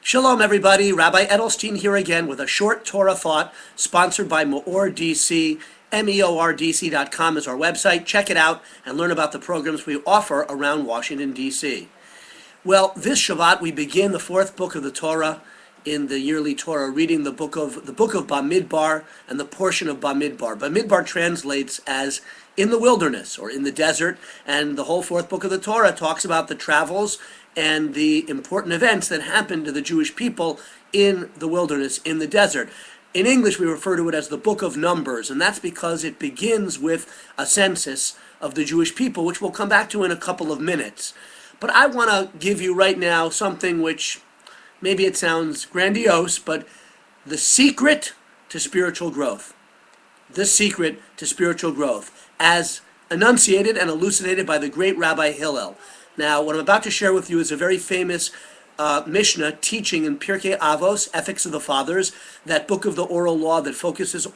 Shalom, everybody. Rabbi Edelstein here again with a short Torah thought sponsored by MEOR DC. MEORDC.com is our website. Check it out and learn about the programs we offer around Washington, D.C. Well, this Shabbat we begin the fourth book of the Torah in the yearly Torah, reading the book of Bamidbar and the portion of Bamidbar. Bamidbar translates as in the wilderness or in the desert, and the whole fourth book of the Torah talks about the travels and the important events that happened to the Jewish people in the wilderness, in the desert. In English, we refer to it as the Book of Numbers, and that's because it begins with a census of the Jewish people, which we'll come back to in a couple of minutes. But I want to give you right now something which maybe it sounds grandiose, but the secret to spiritual growth. The secret to spiritual growth, as enunciated and elucidated by the great Rabbi Hillel. Now, what I'm about to share with you is a very famous Mishnah teaching in Pirkei Avos, Ethics of the Fathers, that book of the oral law that focuses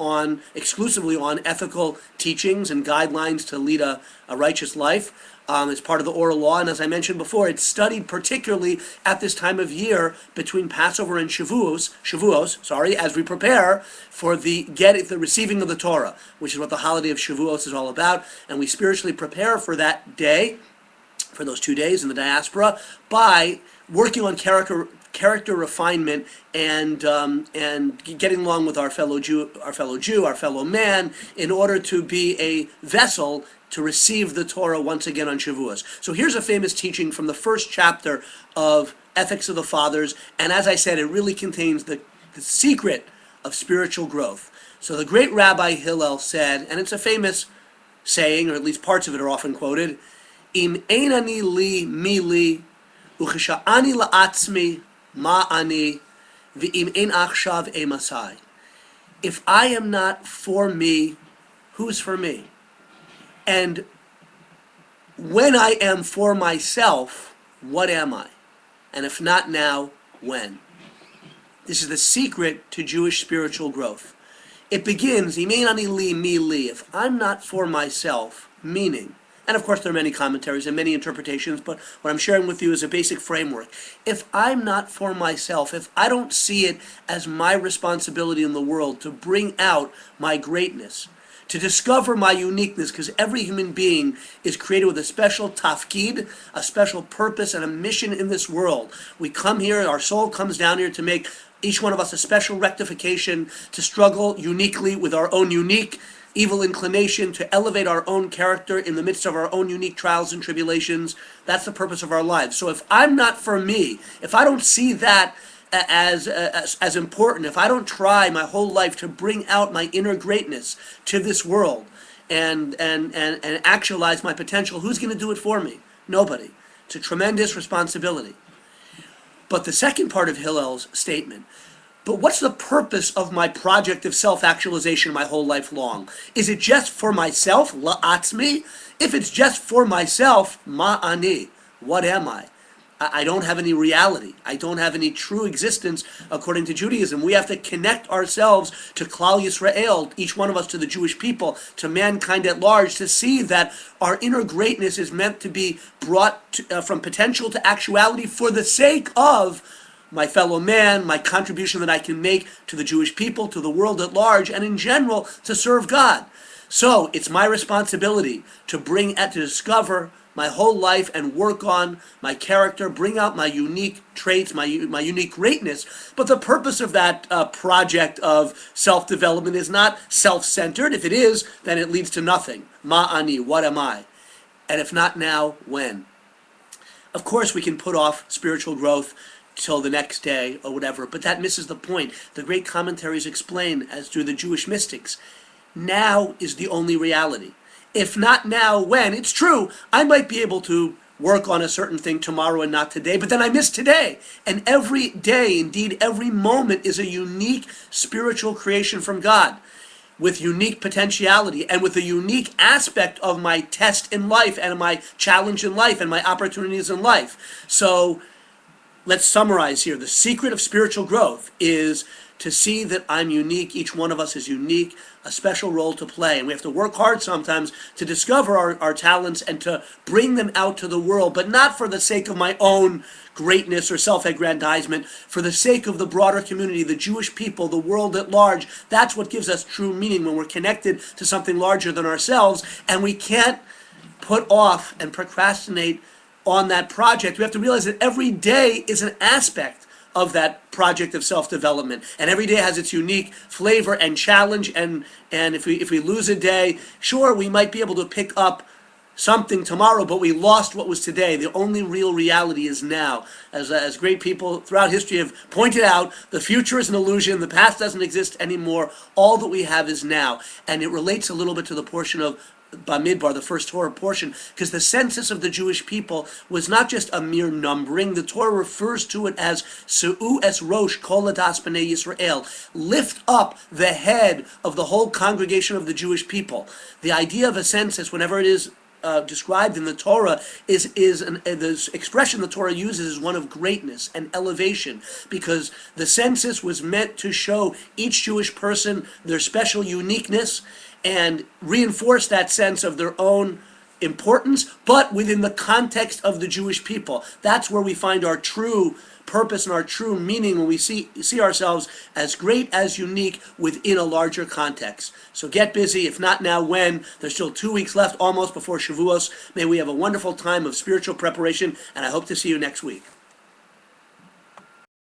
exclusively on ethical teachings and guidelines to lead a righteous life. It's part of the oral law, and as I mentioned before, it's studied particularly at this time of year between Passover and Shavuos, as we prepare for the receiving of the Torah, which is what the holiday of Shavuos is all about, and we spiritually prepare for that day, for those 2 days in the diaspora, by working on character refinement and getting along with our fellow Jew, our fellow man, in order to be a vessel to receive the Torah once again on Shavuos. So here's a famous teaching from the first chapter of Ethics of the Fathers, and as I said, it really contains the secret of spiritual growth. So the great Rabbi Hillel said, and it's a famous saying, or at least parts of it are often quoted, Im ein ani li mi li, uchesha'ani la'atzmi ma ani, v'im ein achshav emasai. If I am not for me, who's for me? And when I am for myself, what am I? And if not now, when? This is the secret to Jewish spiritual growth. It begins, Im ein ani li mi li. If I'm not for myself, meaning, and of course there are many commentaries and many interpretations, but what I'm sharing with you is a basic framework. If I'm not for myself, if I don't see it as my responsibility in the world to bring out my greatness, to discover my uniqueness, because every human being is created with a special tafkid, a special purpose and a mission in this world. We come here, our soul comes down here to make each one of us a special rectification, to struggle uniquely with our own unique evil inclination, to elevate our own character in the midst of our own unique trials and tribulations. That's the purpose of our lives. So if I'm not for me, if I don't see that as important, if I don't try my whole life to bring out my inner greatness to this world and actualize my potential, who's going to do it for me? Nobody. It's a tremendous responsibility. But the second part of Hillel's statement, but what's the purpose of my project of self-actualization my whole life long? Is it just for myself, la'atzmi? If it's just for myself, ma'ani, what am I? I don't have any reality. I don't have any true existence according to Judaism. We have to connect ourselves to Klal Yisrael, each one of us to the Jewish people, to mankind at large, to see that our inner greatness is meant to be brought from potential to actuality for the sake of my fellow man, my contribution that I can make to the Jewish people, to the world at large, and in general, to serve God. So it's my responsibility to discover my whole life and work on my character, bring out my unique traits, my unique greatness. But the purpose of that project of self-development is not self-centered. If it is, then it leads to nothing. Ma'ani, what am I? And if not now, when? Of course, we can put off spiritual growth till the next day or whatever, but that misses the point. The great commentaries explain, as do the Jewish mystics, now is the only reality. If not now, when? It's true, I might be able to work on a certain thing tomorrow and not today, but then I miss today. And every day, indeed every moment, is a unique spiritual creation from God, with unique potentiality and with a unique aspect of my test in life and my challenge in life and my opportunities in life. So let's summarize here. The secret of spiritual growth is to see that I'm unique. Each one of us is unique, a special role to play. And we have to work hard sometimes to discover our talents and to bring them out to the world, but not for the sake of my own greatness or self-aggrandizement, for the sake of the broader community, the Jewish people, the world at large. That's what gives us true meaning, when we're connected to something larger than ourselves, and we can't put off and procrastinate on that project. We have to realize that every day is an aspect of that project of self-development, and every day has its unique flavor and challenge. And if we lose a day, sure, we might be able to pick up something tomorrow, but we lost what was today. The only real reality is now. As great people throughout history have pointed out, the future is an illusion. The past doesn't exist anymore. All that we have is now. And it relates a little bit to the portion of Bamidbar, the first Torah portion, because the census of the Jewish people was not just a mere numbering. The Torah refers to it as Su'u es Rosh Kol Adas B'nai Yisrael. Lift up the head of the whole congregation of the Jewish people. The idea of a census, whenever it is described in the Torah, the expression the Torah uses is one of greatness and elevation, because the census was meant to show each Jewish person their special uniqueness and reinforce that sense of their own importance, but within the context of the Jewish people. That's where we find our true purpose and our true meaning, when we see ourselves as great, as unique within a larger context. So get busy. If not now, when? There's still 2 weeks left almost before Shavuos. May we have a wonderful time of spiritual preparation, and I hope to see you next week.